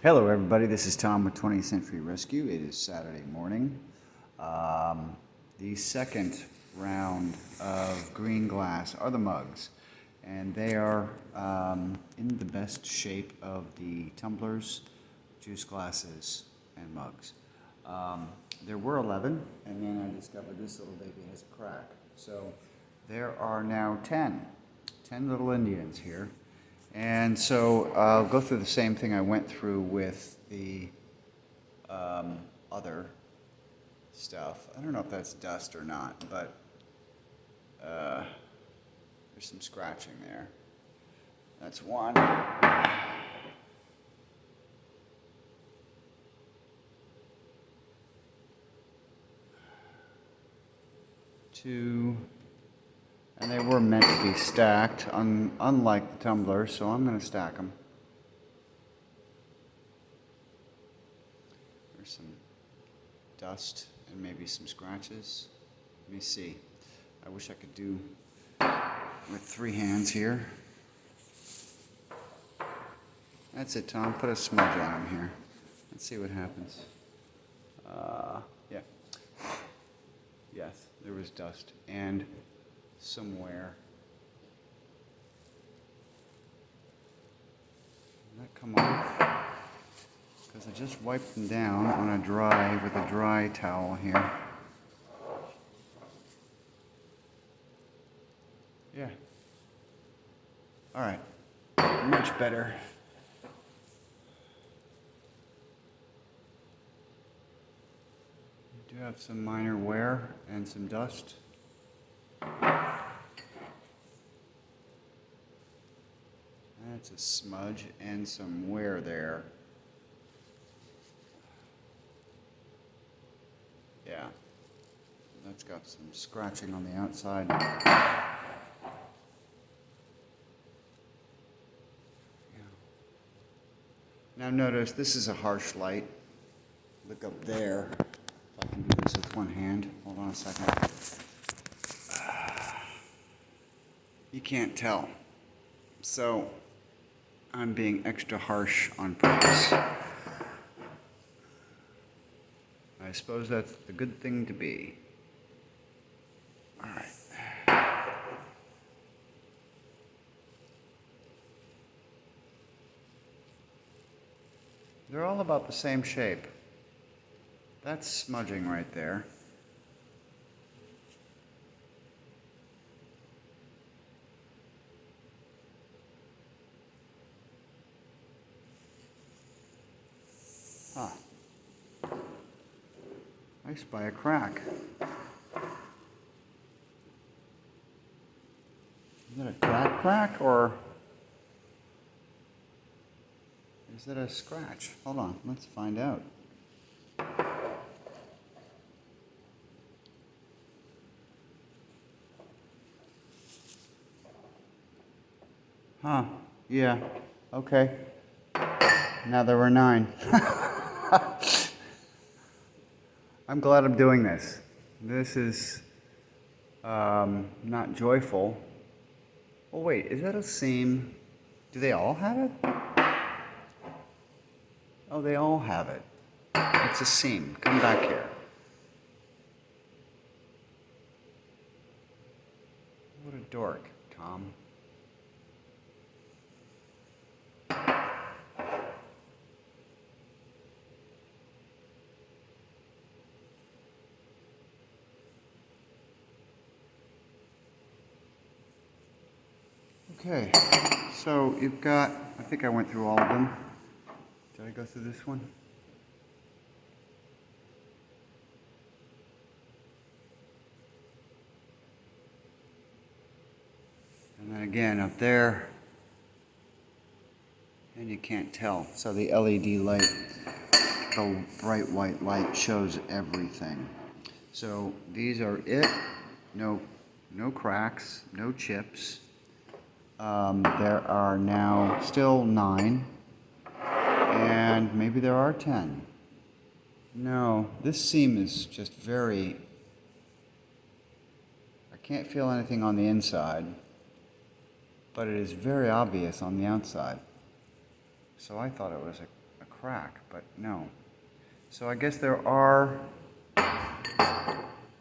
Hello everybody, this is Tom with 20th Century Rescue. It is Saturday morning. The second round of green glass are the mugs, and they are in the best shape of the tumblers, juice glasses, and mugs. There were 11, and then I discovered this little baby has a crack. So there are now 10 little Indians here. And so I'll go through the same thing I went through with the other stuff. I don't know if that's dust or not, but there's some scratching there. That's one. Two. And they were meant to be stacked, unlike the tumblers, so I'm going to stack them. There's some dust and maybe some scratches. Let me see. I wish I could do with 3 hands here. That's it, Tom. Put a smudge on him here. Let's see what happens. Yeah. Yes, there was dust and somewhere. Did that come off? Because I just wiped them down on a dry towel here. Yeah. All right. Much better. You do have some minor wear and some dust. That's a smudge and some wear there. Yeah, that's got some scratching on the outside. Yeah. Now notice this is a harsh light. Look up there. If I can do this with one hand. Hold on a second. You can't tell. So I'm being extra harsh on purpose. I suppose that's the good thing to be. All right. They're all about the same shape. That's smudging right there. Huh. I spy a crack. Is that a crack or is it a scratch? Hold on, let's find out. Huh, yeah, okay. Now there were 9. I'm glad I'm doing this. This is not joyful. Oh wait, is that a seam? Do they all have it? Oh, they all have it. It's a seam. Come back here. What a dork, Tom. Okay, so you've got, I think I went through all of them. Did I go through this one? And then again up there, and you can't tell. So the LED light, the bright white light shows everything. So these are it. No cracks, no chips. There are now still 9, and maybe there are 10. No, this seam is just very, I can't feel anything on the inside, but it is very obvious on the outside. So I thought it was a crack, but no. So I guess there are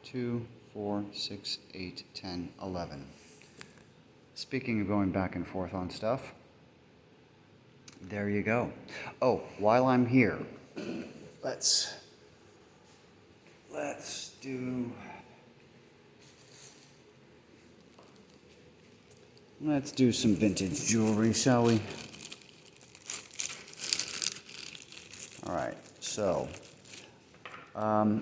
2, 4, 6, 8, 10, 11. Speaking of going back and forth on stuff, there you go. Oh, while I'm here, let's do some vintage jewelry, shall we? All right, so I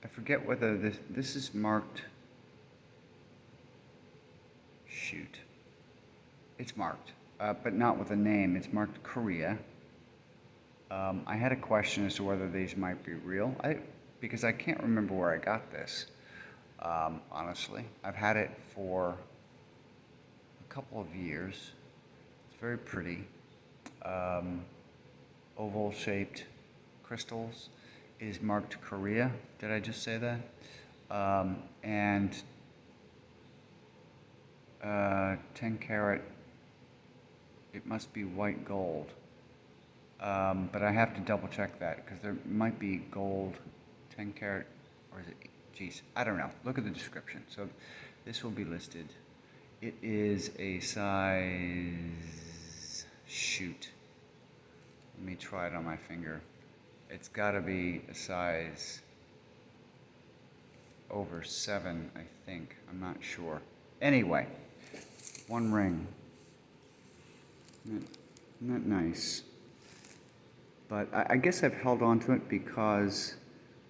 forget whether this is marked. Shoot, it's marked, but not with a name. It's marked Korea. I had a question as to whether these might be real. Because I can't remember where I got this. Honestly, I've had it for a couple of years. It's very pretty. Oval-shaped crystals. It is marked Korea. Did I just say that? And 10 karat. It must be white gold. But I have to double check that because there might be gold 10 karat, or is it, geez, I don't know. Look at the description. So this will be listed. It is a size, shoot. Let me try it on my finger. It's got to be a size over 7, I think. I'm not sure. Anyway, one ring. Isn't that nice? But I guess I've held on to it because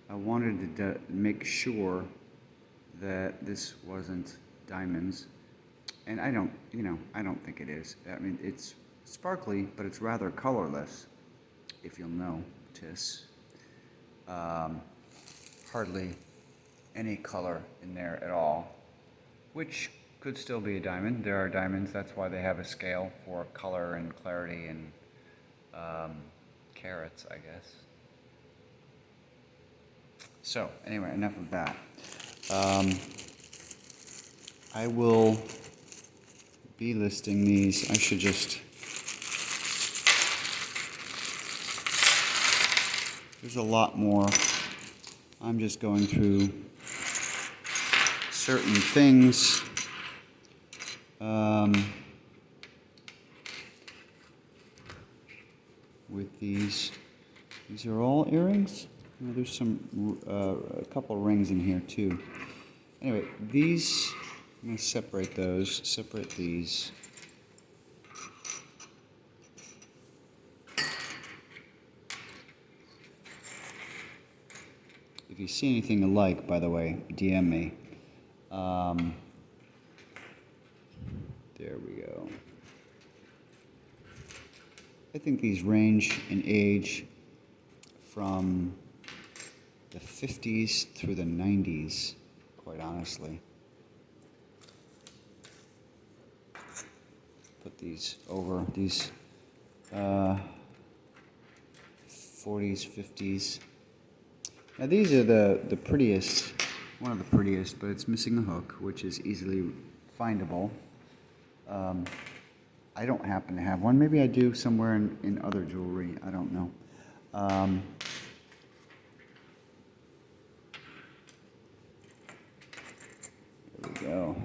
I wanted to make sure that this wasn't diamonds. And I don't think it is. I mean, it's sparkly, but it's rather colorless, if you'll notice. Hardly any color in there at all, which could still be a diamond. There are diamonds, that's why they have a scale for color and clarity and carats, I guess. So, anyway, enough of that. I will be listing these. I should just... There's a lot more. I'm just going through certain things. With these are all earrings. There's some a couple rings in here too. Anyway, these, I'm going to separate those. Separate these. If you see anything alike, by the way, DM me. There we go. I think these range in age from the 50s through the 90s, quite honestly. Put these over these 40s, 50s. Now these are the prettiest, one of the prettiest, but it's missing a hook, which is easily findable. I don't happen to have one. Maybe I do somewhere in other jewelry. I don't know. There we go.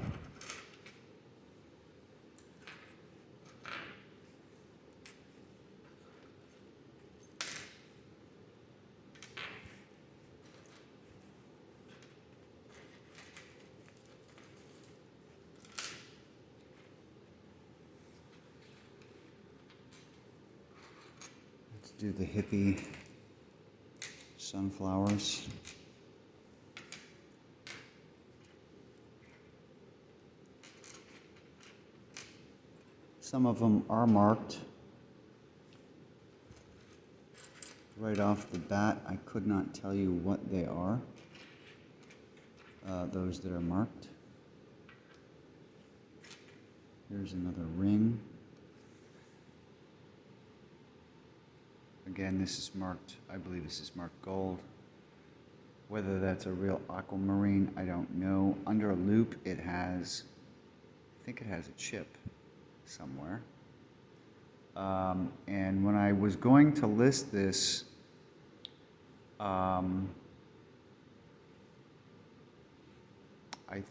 Do the hippie sunflowers. Some of them are marked. Right off the bat, I could not tell you what they are, those that are marked. Here's another ring. Again, this is marked, I believe this is marked gold. Whether that's a real aquamarine, I don't know. Under a loop, it has, I think it has a chip somewhere. And when I was going to list this, I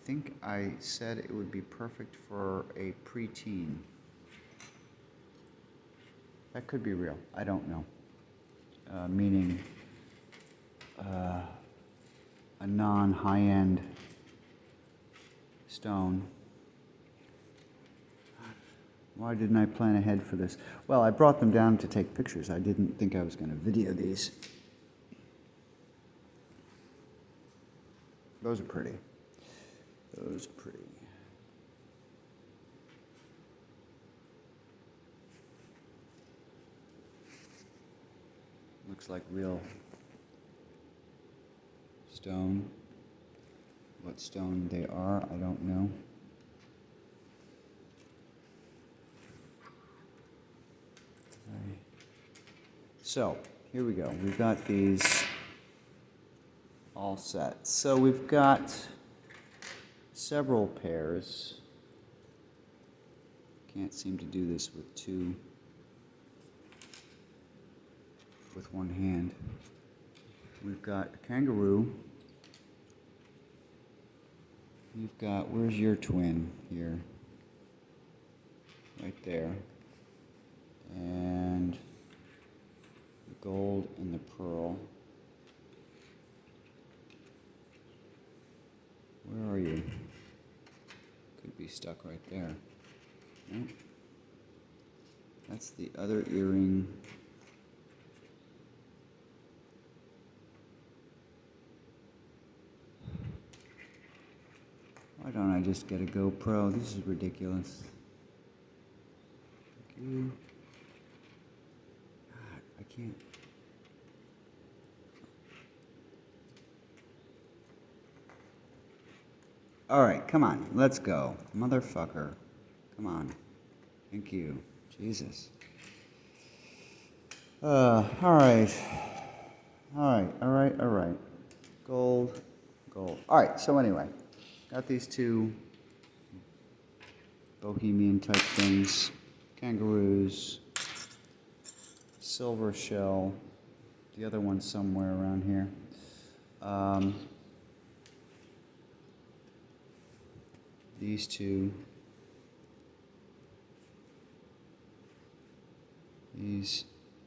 think I said it would be perfect for a preteen. That could be real. I don't know. Meaning a non-high-end stone. Why didn't I plan ahead for this? Well, I brought them down to take pictures. I didn't think I was going to video these. Those are pretty. Those are pretty. Looks like real stone. What stone they are, I don't know. So, here we go. We've got these all set. So we've got several pairs. Can't seem to do this with one hand. We've got a kangaroo. You've got, where's your twin here? Right there. And the gold and the pearl. Where are you? Could be stuck right there. Nope. That's the other earring. Why don't I just get a GoPro? This is ridiculous. Thank you. God, I can't. All right, come on, let's go. Motherfucker. Come on. Thank you. Jesus. All right. All right. Gold. All right, so anyway, got these two bohemian type things. Kangaroos. Silver shell. The other one's somewhere around here. These two. These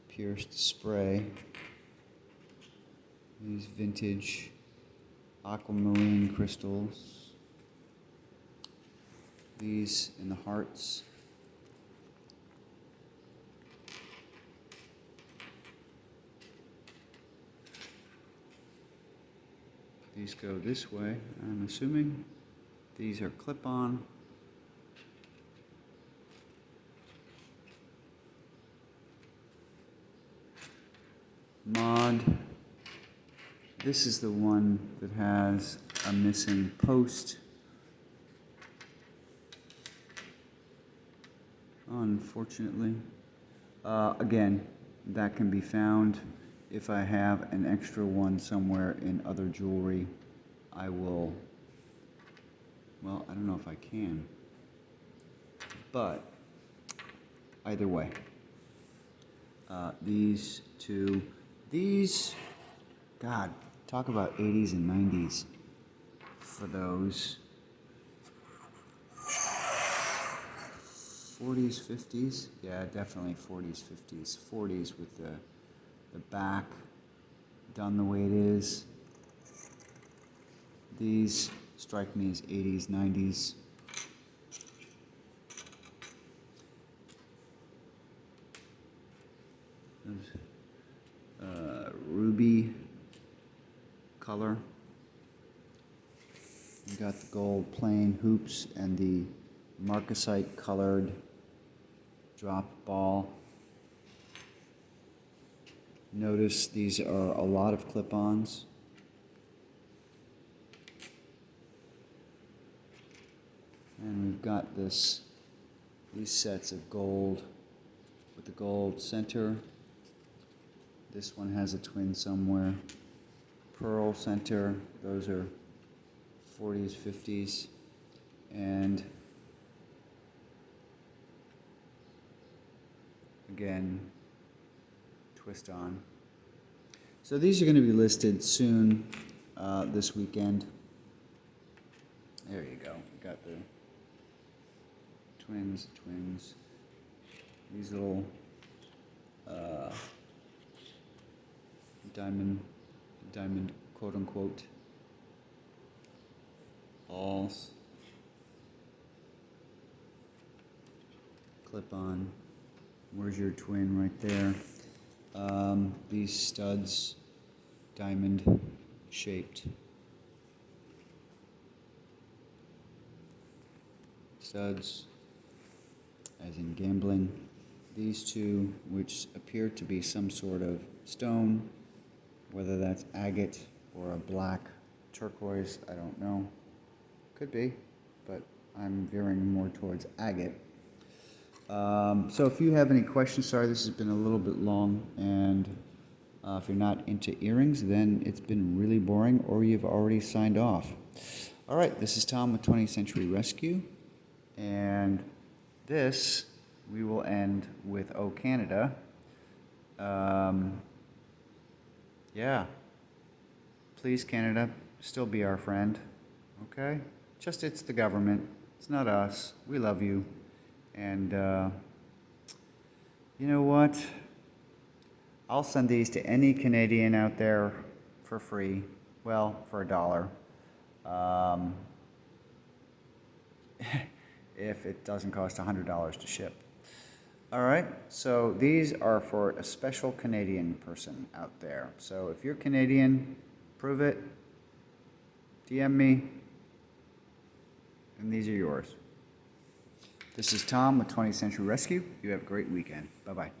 pierced spray. These vintage aquamarine crystals. These in the hearts. These go this way, I'm assuming. These are clip-on. Mod. This is the one that has a missing post. Unfortunately. Again, that can be found. If I have an extra one somewhere in other jewelry, I will, well, I don't know if I can. But, either way. These two, God, talk about 80s and 90s for those. 40s, 50s? Yeah, definitely 40s, 50s. 40s with the back done the way it is. These strike me as 80s, 90s. Ruby color. You got the gold plain hoops and the marcasite colored drop ball. Notice these are a lot of clip-ons. And we've got these sets of gold with the gold center. This one has a twin somewhere. Pearl Center, those are 40s, 50s, and again, twist on. So these are going to be listed soon, this weekend. There you go. We got the twins. These little diamond, quote unquote, balls. Clip on. Where's your twin right there? These studs, diamond shaped. Studs, as in gambling. These two, which appear to be some sort of stone, whether that's agate or a black turquoise, I don't know. Could be, but I'm veering more towards agate. So if you have any questions, sorry this has been a little bit long, and if you're not into earrings, then it's been really boring, or you've already signed off. All right, this is Tom with 20th Century Rescue, and this we will end with Oh Canada. Yeah, please Canada, still be our friend, okay? Just it's the government, it's not us. We love you, and you know what? I'll send these to any Canadian out there for free. Well, for $1. If it doesn't cost $100 to ship. All right, so these are for a special Canadian person out there. So if you're Canadian, prove it, DM me, and these are yours. This is Tom with 20th Century Rescue. You have a great weekend. Bye-bye.